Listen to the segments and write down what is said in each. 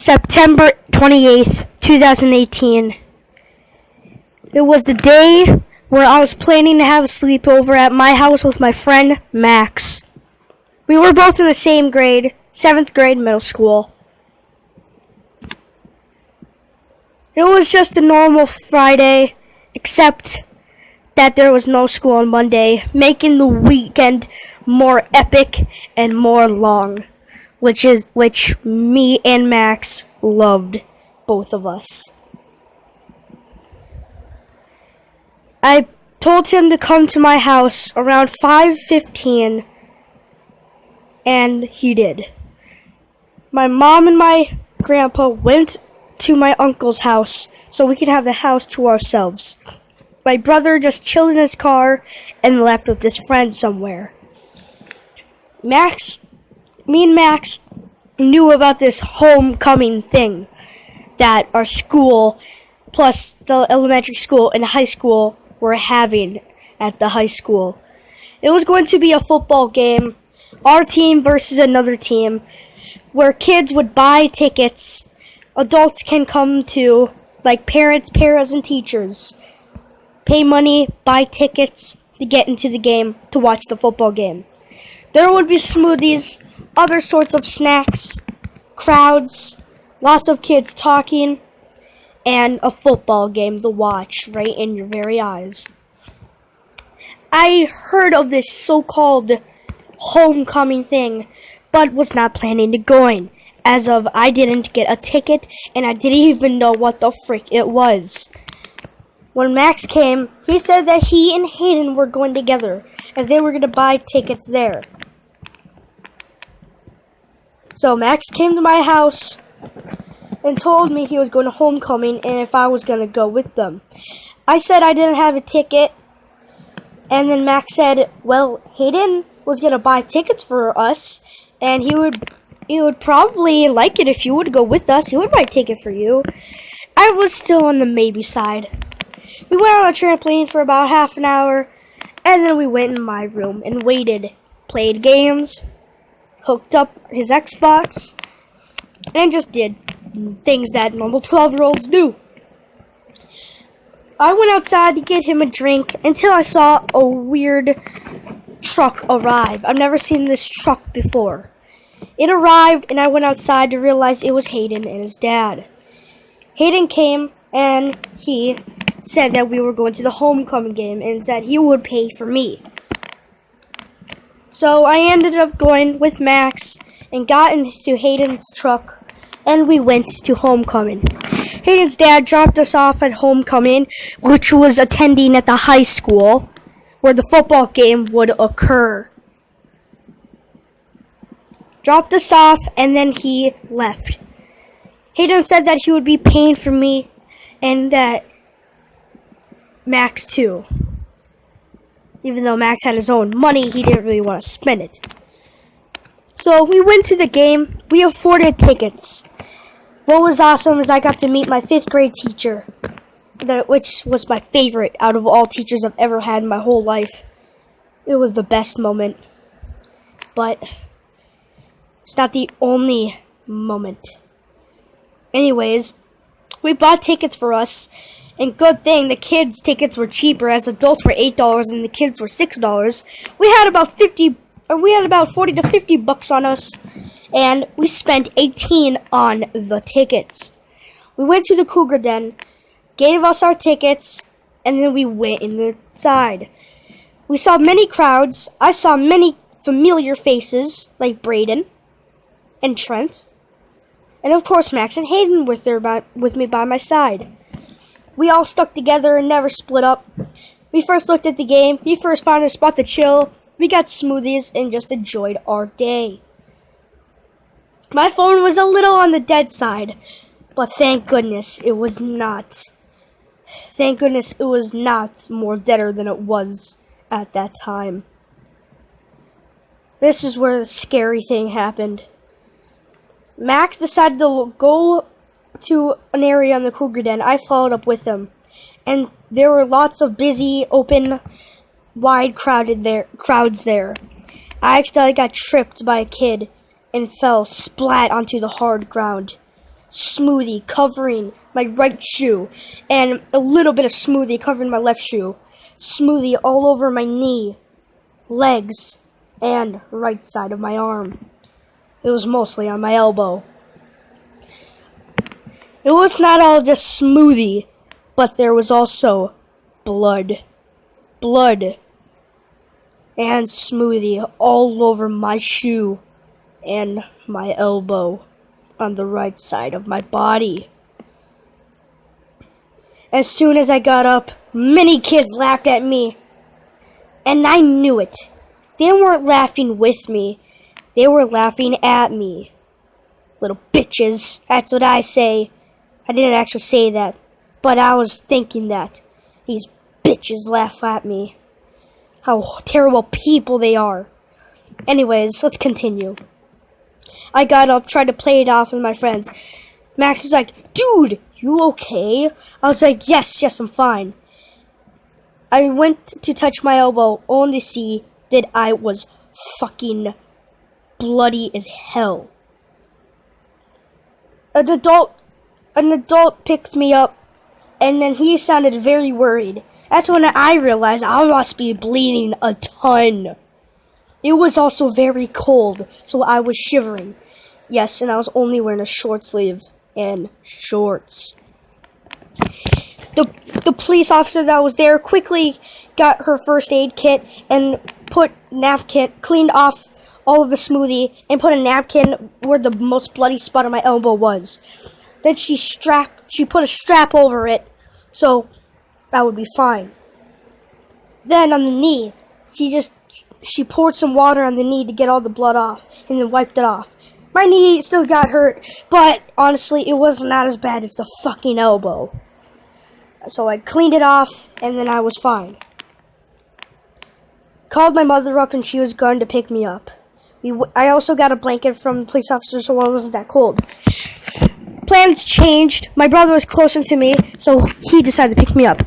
September 28th, 2018. It was the day where I was planning to have a sleepover at my house with my friend Max. We were both in the same grade, 7th grade middle school. It was just a normal Friday, except that there was no school on Monday, making the weekend more epic and more long, which me and Max loved, both of us. I told him to come to my house around 5:15, and he did. My mom and my grandpa went to my uncle's house so we could have the house to ourselves. My brother just chilled in his car and left with his friend somewhere. Me and Max knew about this homecoming thing that our school, plus the elementary school and high school, were having at the high school. It was going to be a football game, our team versus another team, where kids would buy tickets. Adults can come too, like parents, and teachers. Pay money, buy tickets to get into the game, to watch the football game. There would be smoothies, other sorts of snacks, crowds, lots of kids talking, and a football game to watch right in your very eyes. I heard of this so-called homecoming thing, but was not planning to go, as of I didn't get a ticket and I didn't even know what the frick it was. When Max came, he said that he and Hayden were going together, as they were going to buy tickets there. So Max came to my house and told me he was going to homecoming and if I was going to go with them. I said I didn't have a ticket, and then Max said, well, Hayden was going to buy tickets for us, and he would probably like it if you would go with us. He would buy a ticket for you. I was still on the maybe side. We went on a trampoline for about half an hour, and then we went in my room and waited, played games, hooked up his Xbox, and just did things that normal 12-year-olds do. I went outside to get him a drink until I saw a weird truck arrive. I've never seen this truck before. It arrived, and I went outside to realize it was Hayden and his dad. Hayden came, and he said that we were going to the homecoming game and said he would pay for me. So I ended up going with Max and got into Hayden's truck, and we went to homecoming. Hayden's dad dropped us off at homecoming, which was attending at the high school where the football game would occur. Dropped us off, and then he left. Hayden said that he would be paying for me and that Max too. Even though Max had his own money, he didn't really want to spend it. So we went to the game. We afforded tickets. What was awesome is I got to meet my 5th grade teacher, which was my favorite out of all teachers I've ever had in my whole life. It was the best moment. But it's not the only moment. Anyways, we bought tickets for us, and good thing the kids' tickets were cheaper, as adults were $8 and the kids were $6. We had about 40 to 50 bucks on us, and we spent 18 on the tickets. We went to the Cougar Den, gave us our tickets, and then we went inside. We saw many crowds. I saw many familiar faces, like Braden and Trent. And of course, Max and Hayden were there with me by my side. We all stuck together and never split up. We first looked at the game. We first found a spot to chill. We got smoothies and just enjoyed our day. My phone was a little on the dead side, but thank goodness it was not. Thank goodness it was not more deader than it was at that time. This is where the scary thing happened. Max decided to go to an area in the Cougar Den. I followed up with him, and there were lots of busy, open, wide crowds there. I accidentally got tripped by a kid and fell splat onto the hard ground. smoothie covering my right shoe, and a little bit of smoothie covering my left shoe. Smoothie all over my knee, legs, and right side of my arm. It was mostly on my elbow. It was not all just smoothie, but there was also blood. Blood and smoothie all over my shoe and my elbow on the right side of my body. As soon as I got up, many kids laughed at me, and I knew it. They weren't laughing with me, they were laughing at me. Little bitches, that's what I say. I didn't actually say that, but I was thinking that. These bitches laugh at me. How terrible people they are. Anyways, let's continue. I got up, tried to play it off with my friends. Max is like, dude, you okay? I was like, yes, I'm fine. I went to touch my elbow only to see that I was fucking bloody as hell. An adult picked me up, and then he sounded very worried. That's when I realized I must be bleeding a ton. It was also very cold, so I was shivering. Yes, and I was only wearing a short sleeve and shorts. The police officer that was there quickly got her first aid kit and put napkin, cleaned off all of the smoothie, and put a napkin where the most bloody spot on my elbow was. Then she put a strap over it, so that would be fine. Then on the knee, she poured some water on the knee to get all the blood off, and then wiped it off. My knee still got hurt, but honestly, it was not as bad as the fucking elbow. So I cleaned it off, and then I was fine. Called my mother up, and she was going to pick me up. I also got a blanket from the police officer, so it wasn't that cold. Plans changed. My brother was closer to me, so he decided to pick me up.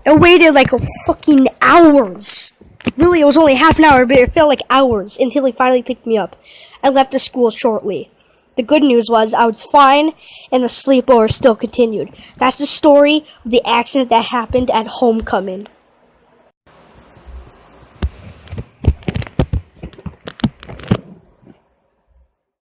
I waited like fucking hours. Really, it was only half an hour, but it felt like hours until he finally picked me up. I left the school shortly. The good news was I was fine, and the sleepover still continued. That's the story of the accident that happened at homecoming.